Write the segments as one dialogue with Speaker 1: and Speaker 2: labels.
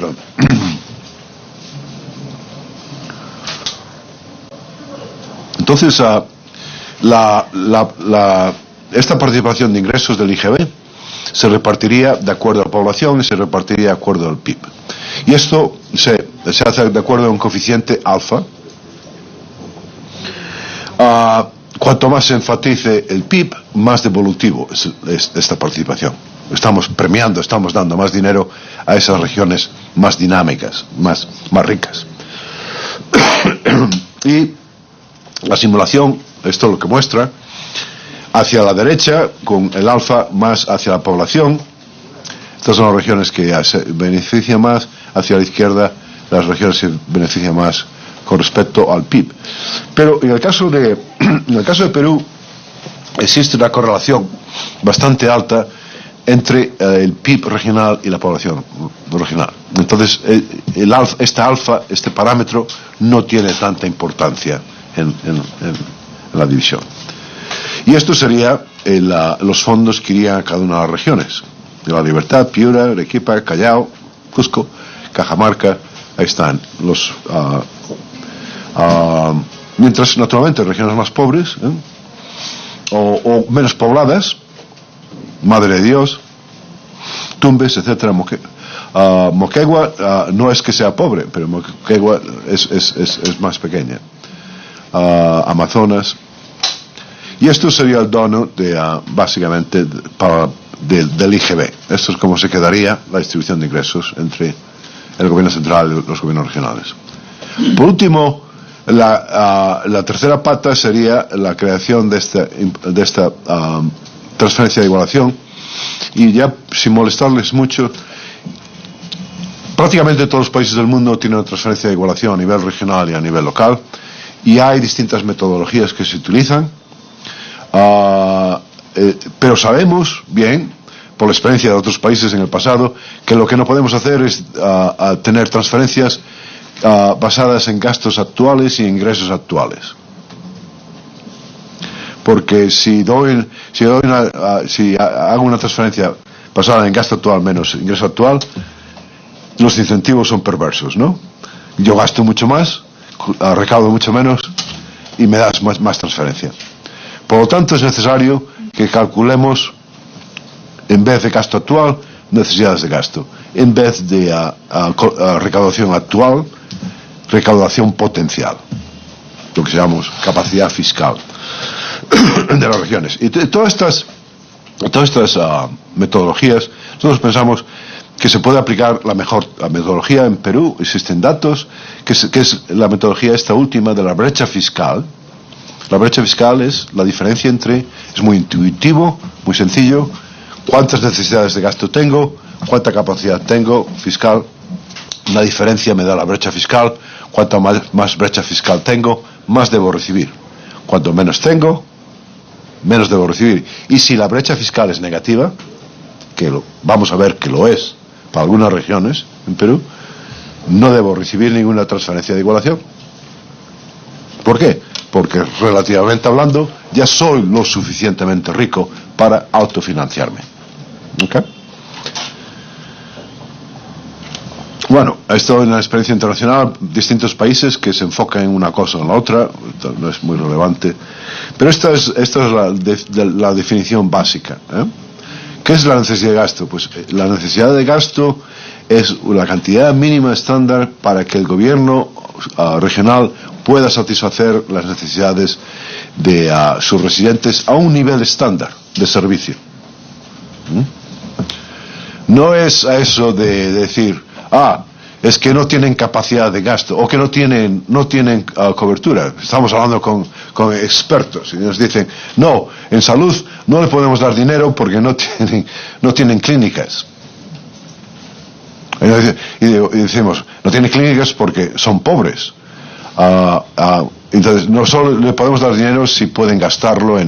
Speaker 1: perdón. Entonces, esta participación de ingresos del IGB se repartiría de acuerdo a la población y se repartiría de acuerdo al PIB. Y esto se hace de acuerdo a un coeficiente alfa. Cuanto más se enfatice el PIB, más devolutivo es esta participación. Estamos premiando, estamos dando más dinero a esas regiones más dinámicas, más ricas. Y la simulación, esto es lo que muestra, hacia la derecha, con el alfa más hacia la población. Estas son las regiones que se benefician más. Hacia la izquierda, las regiones se benefician más con respecto al PIB. Pero en el caso de Perú, existe una correlación bastante alta entre el PIB regional y la población regional. Entonces, este parámetro no tiene tanta importancia en la división. Y esto sería los fondos que irían a cada una de las regiones. De La Libertad, Piura, Arequipa, Callao, Cusco, Cajamarca, ahí están. Mientras, naturalmente, regiones más pobres o menos pobladas, Madre de Dios, Tumbes, etcétera, Moquegua no es que sea pobre, pero Moquegua es más pequeña. Amazonas. Y esto sería el dono básicamente del IGB. Esto es como se quedaría la distribución de ingresos entre el gobierno central y los gobiernos regionales. Por último, la tercera pata sería la creación de esta transferencia de igualación. Y ya, sin molestarles mucho, prácticamente todos los países del mundo tienen una transferencia de igualación a nivel regional y a nivel local. Y hay distintas metodologías que se utilizan. Pero sabemos bien, por la experiencia de otros países en el pasado, que lo que no podemos hacer es tener transferencias basadas en gastos actuales y ingresos actuales. Porque si hago una transferencia basada en gasto actual menos ingreso actual, los incentivos son perversos, ¿no? Yo gasto mucho más, recaudo mucho menos y me das más transferencia. Por lo tanto, es necesario que calculemos, en vez de gasto actual, necesidades de gasto. En vez de recaudación actual, recaudación potencial. Lo que llamamos capacidad fiscal de las regiones. Y todas estas metodologías, nosotros pensamos que se puede aplicar la metodología en Perú. Existen datos, que es la metodología esta última de la brecha fiscal. La brecha fiscal es la diferencia es muy intuitivo, muy sencillo, cuántas necesidades de gasto tengo, cuánta capacidad tengo fiscal, la diferencia me da la brecha fiscal, cuanto más brecha fiscal tengo, más debo recibir. Cuanto menos tengo, menos debo recibir. Y si la brecha fiscal es negativa, vamos a ver que lo es para algunas regiones en Perú, no debo recibir ninguna transferencia de igualación. ¿Por qué? Porque relativamente hablando ya soy lo suficientemente rico para autofinanciarme. ¿Okay? Bueno, esto es una experiencia internacional, distintos países que se enfocan en una cosa o en la otra, no es muy relevante, pero esta es la definición básica. ¿Qué es la necesidad de gasto? Pues la necesidad de gasto es la cantidad mínima estándar para que el gobierno regional pueda satisfacer las necesidades de sus residentes a un nivel estándar de servicio. No es a eso de decir, es que no tienen capacidad de gasto o que no tienen cobertura. Estamos hablando con expertos y nos dicen, no, en salud no le podemos dar dinero porque no tienen clínicas. Y decimos, no tienen clínicas porque son pobres. Entonces, no solo le podemos dar dinero si pueden gastarlo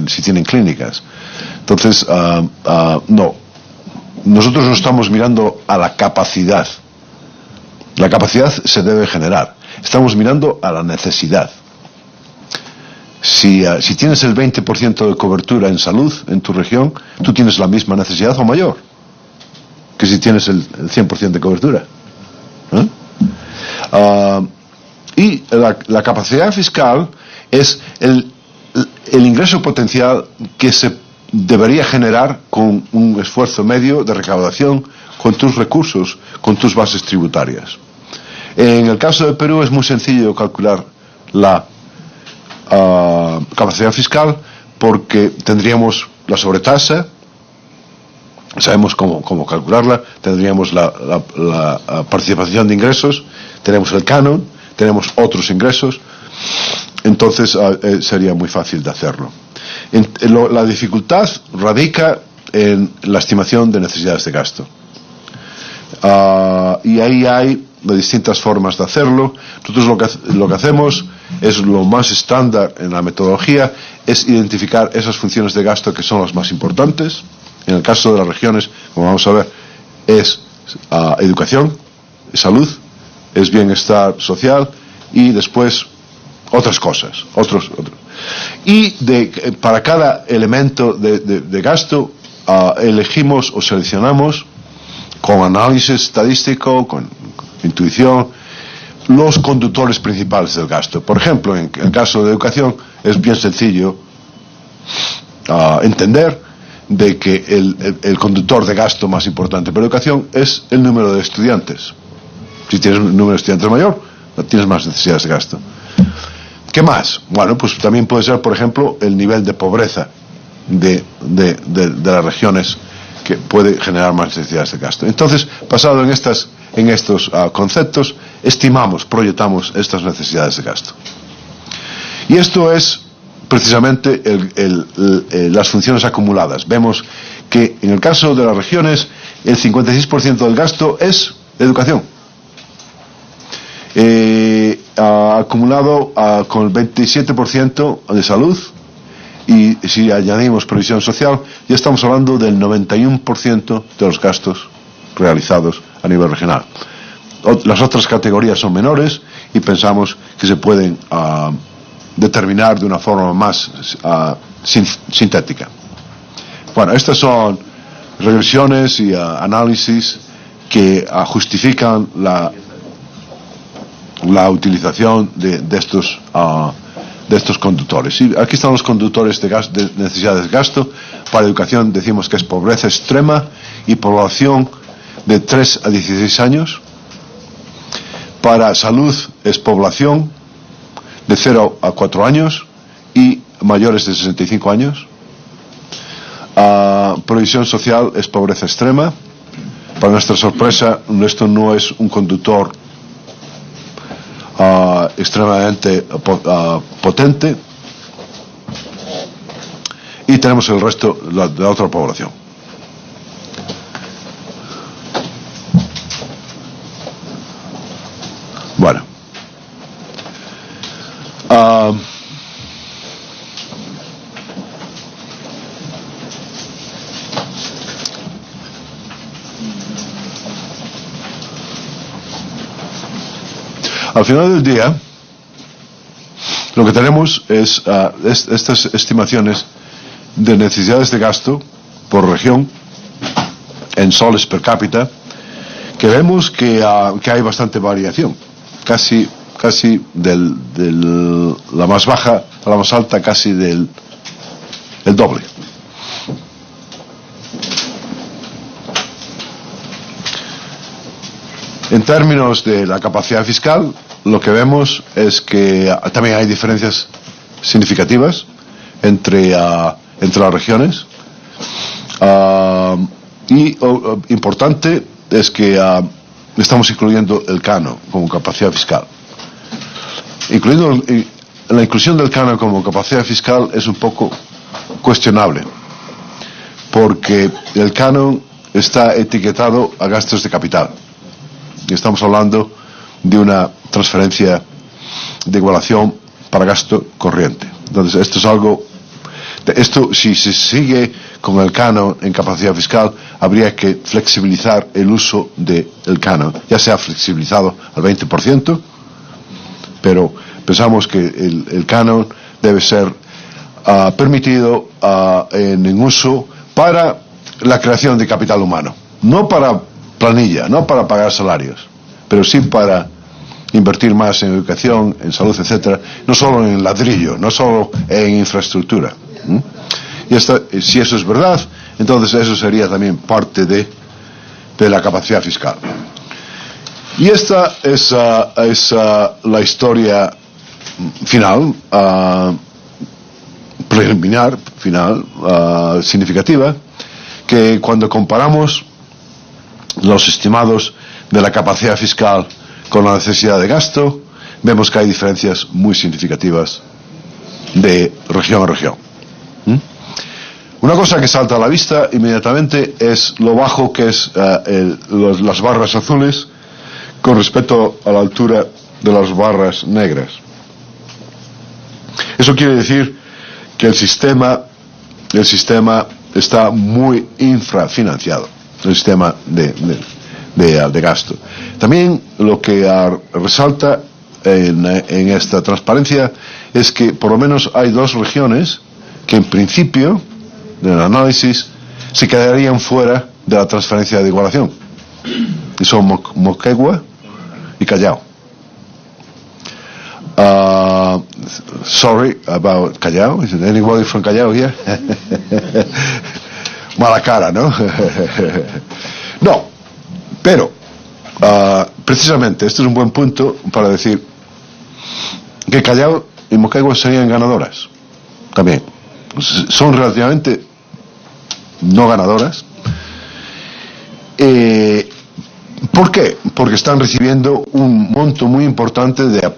Speaker 1: si tienen clínicas. Entonces, no. Nosotros no estamos mirando a la capacidad. La capacidad se debe generar. Estamos mirando a la necesidad. Si tienes el 20% de cobertura en salud en tu región, tú tienes la misma necesidad o mayor que si tienes el 100% de cobertura. Y la capacidad fiscal es el ingreso potencial que se debería generar con un esfuerzo medio de recaudación con tus recursos, con tus bases tributarias. En el caso de Perú es muy sencillo calcular la capacidad fiscal porque tendríamos la sobretasa, sabemos cómo calcularla, tendríamos la participación de ingresos, tenemos el canon, tenemos otros ingresos, entonces sería muy fácil de hacerlo. La dificultad radica en la estimación de necesidades de gasto. Y ahí hay distintas formas de hacerlo. Nosotros lo que hacemos es lo más estándar en la metodología, es identificar esas funciones de gasto que son las más importantes. En el caso de las regiones, como vamos a ver, es educación, es salud, es bienestar social y después otras cosas, otros. Y para cada elemento de gasto elegimos o seleccionamos con análisis estadístico, con intuición, los conductores principales del gasto. Por ejemplo, en el caso de educación es bien sencillo entender de que el conductor de gasto más importante para educación es el número de estudiantes. Si tienes un número de estudiantes mayor, tienes más necesidades de gasto. ¿Qué más? Bueno, pues también puede ser, por ejemplo, el nivel de pobreza de las regiones que puede generar más necesidades de gasto. Entonces, basado en estos conceptos, estimamos, proyectamos estas necesidades de gasto. Y esto es precisamente las funciones acumuladas. Vemos que en el caso de las regiones, el 56% del gasto es educación. Acumulado con el 27% de salud, y si añadimos previsión social, ya estamos hablando del 91% de los gastos realizados a nivel regional. Las otras categorías son menores y pensamos que se pueden determinar de una forma más sintética. Bueno, estas son regresiones y análisis que justifican la utilización de estos conductores. Y aquí están los conductores de necesidades de gasto. Para educación decimos que es pobreza extrema y población de 3 a 16 años. Para salud es población de 0 a 4 años y mayores de 65 años. Provisión social es pobreza extrema. Para nuestra sorpresa, esto no es un conductor extremadamente potente, y tenemos el resto de la otra población. Bueno, al final del día, lo que tenemos es estas estimaciones de necesidades de gasto por región en soles per cápita, que vemos que hay bastante variación, casi de la más baja a la más alta, casi el doble. En términos de la capacidad fiscal, lo que vemos es que también hay diferencias significativas entre las regiones. Y importante es que estamos incluyendo el canon como capacidad fiscal. La inclusión del canon como capacidad fiscal es un poco cuestionable, porque el canon está etiquetado a gastos de capital. Y estamos hablando de una transferencia de igualación para gasto corriente. Entonces, si se sigue con el canon en capacidad fiscal, habría que flexibilizar el uso del canon. Ya se ha flexibilizado al 20%, pero pensamos que el canon debe ser permitido en uso para la creación de capital humano, no para planilla, no para pagar salarios, pero sí para invertir más en educación, en salud, etcétera, no solo en ladrillo, no solo en infraestructura. Y si eso es verdad, entonces eso sería también parte de la capacidad fiscal. Y esta es la historia final, preliminar, final, significativa, que cuando comparamos los estimados de la capacidad fiscal con la necesidad de gasto, vemos que hay diferencias muy significativas de región a región. Una cosa que salta a la vista inmediatamente es lo bajo que es las barras azules con respecto a la altura de las barras negras. Eso quiere decir que el sistema está muy infrafinanciado, el sistema de gasto. También lo que resalta en esta transparencia es que por lo menos hay dos regiones que en principio del análisis se quedarían fuera de la transferencia de igualación, y son Moquegua y Callao. Sorry about Callao. Is anybody from Callao here? Mala cara, ¿no? No, pero precisamente este es un buen punto para decir que Callao y Moquegua serían ganadoras también. Son relativamente no ganadoras. ¿Por qué? Porque están recibiendo un monto muy importante de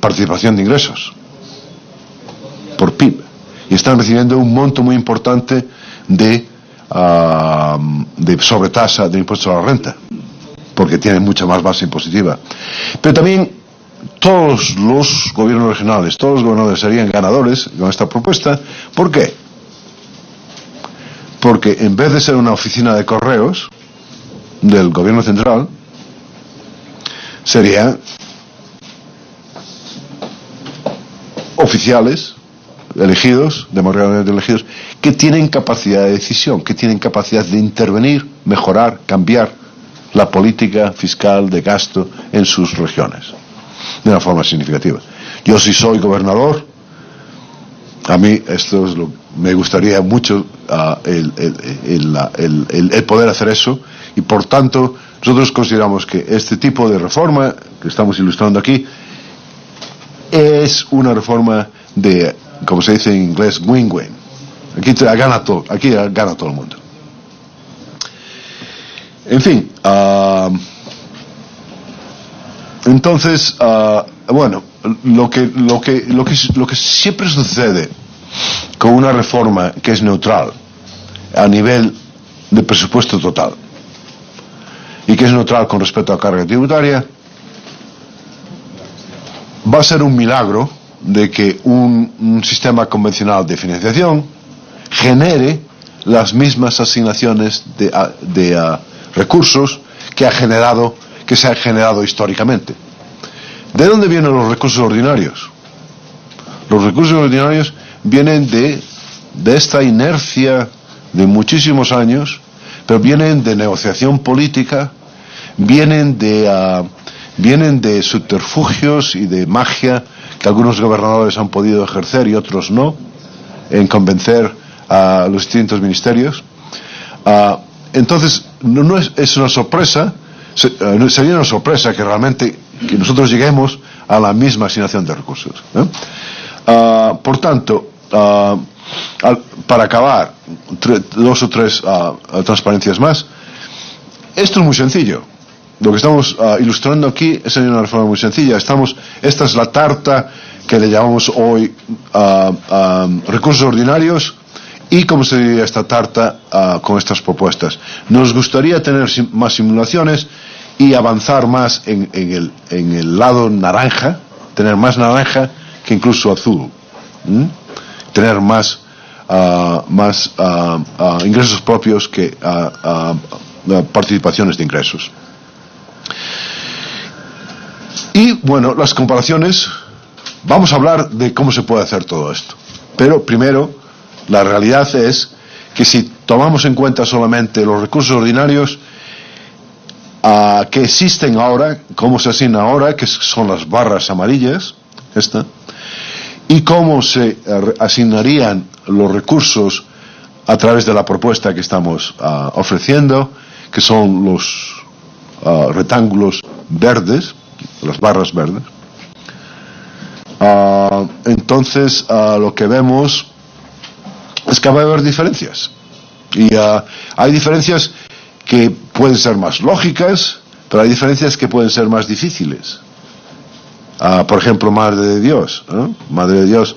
Speaker 1: participación de ingresos por PIB, y están recibiendo un monto muy importante de sobretasa de impuestos a la renta, porque tienen mucha más base impositiva. Pero también todos los gobiernos regionales, todos los gobernadores serían ganadores con esta propuesta. ¿Por qué? Porque en vez de ser una oficina de correos del gobierno central, serían oficiales elegidos, democráticamente elegidos, que tienen capacidad de decisión, que tienen capacidad de intervenir, mejorar, cambiar la política fiscal de gasto en sus regiones de una forma significativa. Yo, si soy gobernador, a mí esto es me gustaría mucho el poder hacer eso, y por tanto nosotros consideramos que este tipo de reforma que estamos ilustrando aquí es una reforma de, como se dice en inglés, win-win. Aquí gana todo el mundo. En fin, entonces, bueno, lo que siempre sucede con una reforma que es neutral a nivel de presupuesto total y que es neutral con respecto a la carga tributaria, va a ser un milagro de que un sistema convencional de financiación genere las mismas asignaciones de recursos que se han generado históricamente. ¿De dónde vienen los recursos ordinarios? Los recursos ordinarios vienen de esta inercia de muchísimos años, pero vienen de negociación política, vienen de subterfugios y de magia que algunos gobernadores han podido ejercer y otros no, en convencer a los distintos ministerios. Entonces, no es una sorpresa, sería una sorpresa que realmente que nosotros lleguemos a la misma asignación de recursos, ¿no? Por tanto, para acabar, dos o tres transparencias más. Esto es muy sencillo. Lo que estamos ilustrando aquí es una reforma muy sencilla. Esta es la tarta que le llamamos hoy recursos ordinarios. ¿Y cómo se diría esta tarta con estas propuestas? Nos gustaría tener más simulaciones y avanzar más en el lado naranja, tener más naranja que incluso azul, tener más ingresos propios que participaciones de ingresos. Y bueno, las comparaciones, vamos a hablar de cómo se puede hacer todo esto, pero primero la realidad es que si tomamos en cuenta solamente los recursos ordinarios, que existen ahora, cómo se asigna ahora, que son las barras amarillas, y cómo se asignarían los recursos a través de la propuesta que estamos ofreciendo, que son los rectángulos verdes, las barras verdes. Entonces lo que vemos es que va a haber diferencias, y hay diferencias que pueden ser más lógicas, pero hay diferencias que pueden ser más difíciles. Por ejemplo, Madre de Dios, Madre de Dios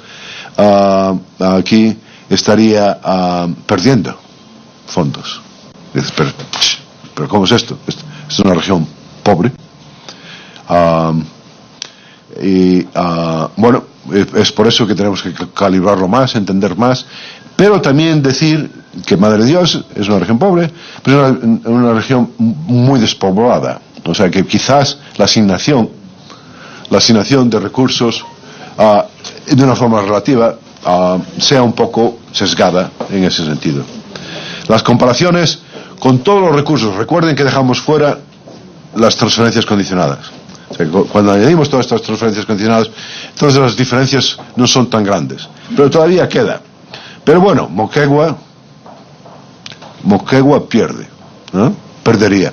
Speaker 1: aquí estaría perdiendo fondos. Dices, pero ¿cómo es esto? Es una región pobre. Bueno, es por eso que tenemos que calibrarlo más, entender más, pero también decir que Madre de Dios es una región pobre, pero es una región muy despoblada. O sea que quizás la asignación de recursos de una forma relativa sea un poco sesgada en ese sentido. Las comparaciones con todos los recursos, recuerden que dejamos fuera las transferencias condicionadas. O sea, cuando añadimos todas estas transferencias condicionadas, entonces las diferencias no son tan grandes, pero todavía queda. Pero bueno, Moquegua pierde, ¿no? Perdería.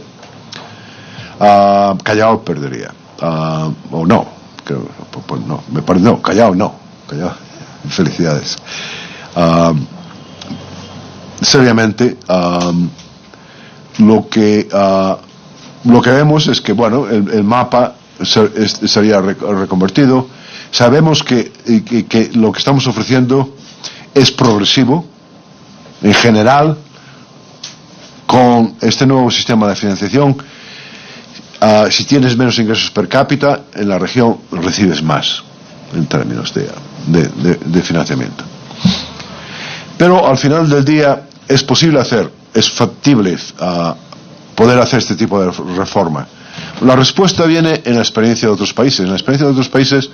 Speaker 1: Callao perdería. O no, pues no, me parece, no, Callao no. Callao, felicidades. Seriamente, lo que vemos es que, bueno, el mapa sería reconvertido. Sabemos que lo que estamos ofreciendo es progresivo, en general, con este nuevo sistema de financiación. Si tienes menos ingresos per cápita, en la región recibes más, en términos de financiamiento. Pero al final del día es posible es factible poder hacer este tipo de reforma. La respuesta viene en la experiencia de otros países. En la experiencia de otros países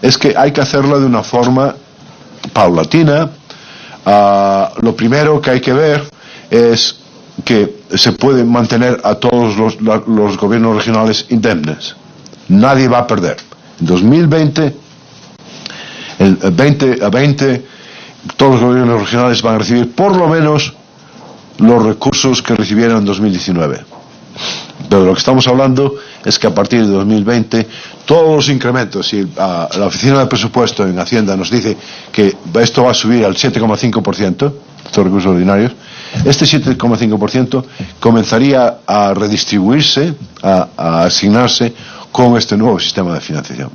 Speaker 1: es que hay que hacerla de una forma paulatina. Lo primero que hay que ver es que se puede mantener a todos los gobiernos regionales indemnes. Nadie va a perder. En 2020, el 2020, todos los gobiernos regionales van a recibir por lo menos los recursos que recibieron en 2019. Pero lo que estamos hablando es que a partir de 2020 todos los incrementos, y la Oficina de Presupuesto en Hacienda nos dice que esto va a subir al 7,5%, estos recursos ordinarios, este 7,5% comenzaría a redistribuirse, a asignarse con este nuevo sistema de financiación.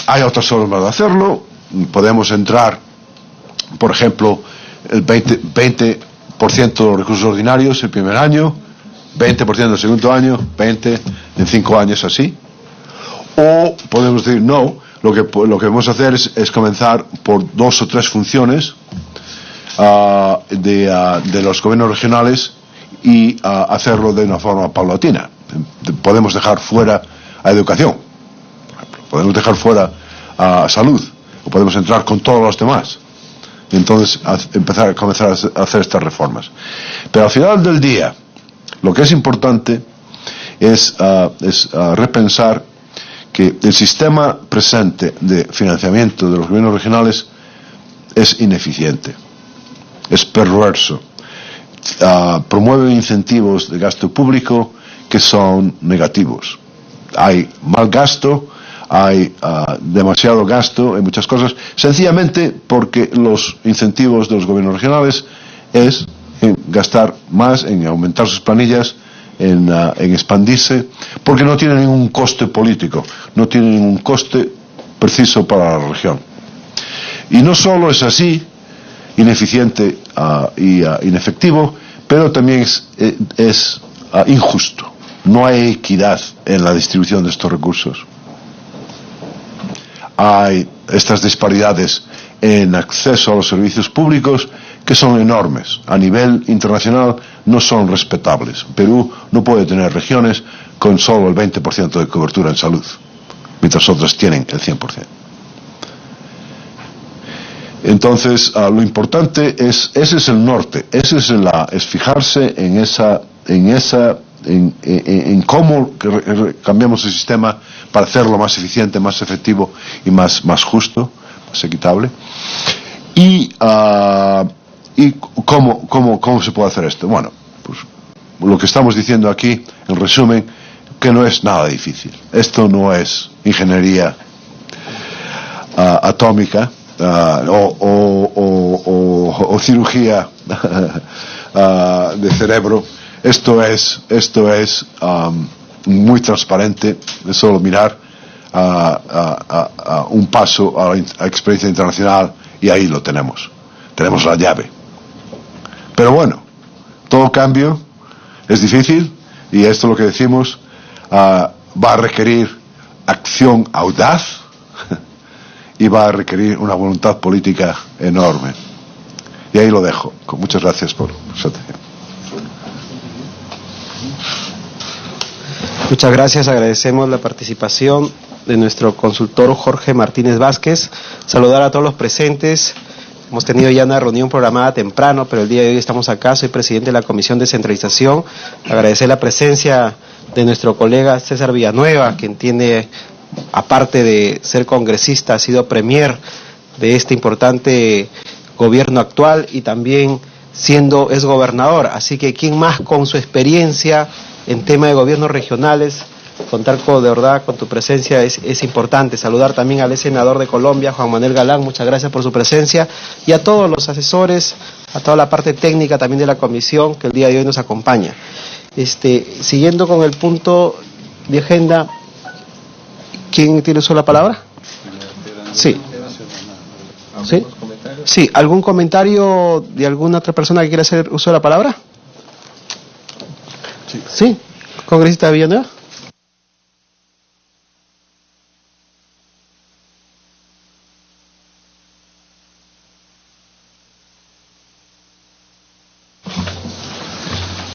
Speaker 1: Hay otras formas de hacerlo. Podemos entrar, por ejemplo, el 20% de los recursos ordinarios el primer año, 20% el segundo año, 20% en 5 años, así. O podemos decir, no, lo que vamos a hacer es comenzar por 2 o 3 funciones de los gobiernos regionales y hacerlo de una forma paulatina. Podemos dejar fuera a educación, podemos dejar fuera a salud, o podemos entrar con todos los demás. Y entonces comenzar a hacer estas reformas. Pero al final del día, lo que es importante es repensar que el sistema presente de financiamiento de los gobiernos regionales es ineficiente, es perverso, promueve incentivos de gasto público que son negativos. Hay mal gasto, hay demasiado gasto en muchas cosas, sencillamente porque los incentivos de los gobiernos regionales es en gastar más, en aumentar sus planillas, en expandirse, porque no tiene ningún coste político, no tiene ningún coste preciso para la región. Y no solo es así, ineficiente y inefectivo, pero también es injusto. No hay equidad en la distribución de estos recursos. Hay estas disparidades en acceso a los servicios públicos que son enormes. A nivel internacional no son respetables. Perú no puede tener regiones con solo el 20% de cobertura en salud, mientras otras tienen el 100%. Entonces, lo importante ese es el norte, es fijarse en esa en cómo cambiamos el sistema para hacerlo más eficiente, más efectivo y más justo, más equitable. Y cómo se puede hacer esto. Bueno, pues lo que estamos diciendo aquí, en resumen, que no es nada difícil. Esto no es ingeniería atómica o cirugía de cerebro. Esto es muy transparente. Es solo mirar un paso a la experiencia internacional y ahí lo tenemos. Tenemos la llave. Pero bueno, todo cambio es difícil y esto es lo que decimos, va a requerir acción audaz y va a requerir una voluntad política enorme. Y ahí lo dejo. Muchas gracias por su atención.
Speaker 2: Muchas gracias, agradecemos la participación de nuestro consultor Jorge Martínez Vázquez. Saludar a todos los presentes. Hemos tenido ya una reunión programada temprano, pero el día de hoy estamos acá. Soy presidente de la Comisión de Descentralización. Agradecer la presencia de nuestro colega César Villanueva, quien tiene, aparte de ser congresista, ha sido premier de este importante gobierno actual y también es gobernador. Así que quién más con su experiencia en tema de gobiernos regionales, contar de verdad con tu presencia es importante. Saludar también al senador de Colombia, Juan Manuel Galán, muchas gracias por su presencia, y a todos los asesores, a toda la parte técnica también de la comisión que el día de hoy nos acompaña. Siguiendo con el punto de agenda, ¿quién tiene uso de la palabra? Sí. ¿Sí? Sí, ¿algún comentario de alguna otra persona que quiera hacer uso de la palabra? Sí. ¿Congresista Villanueva?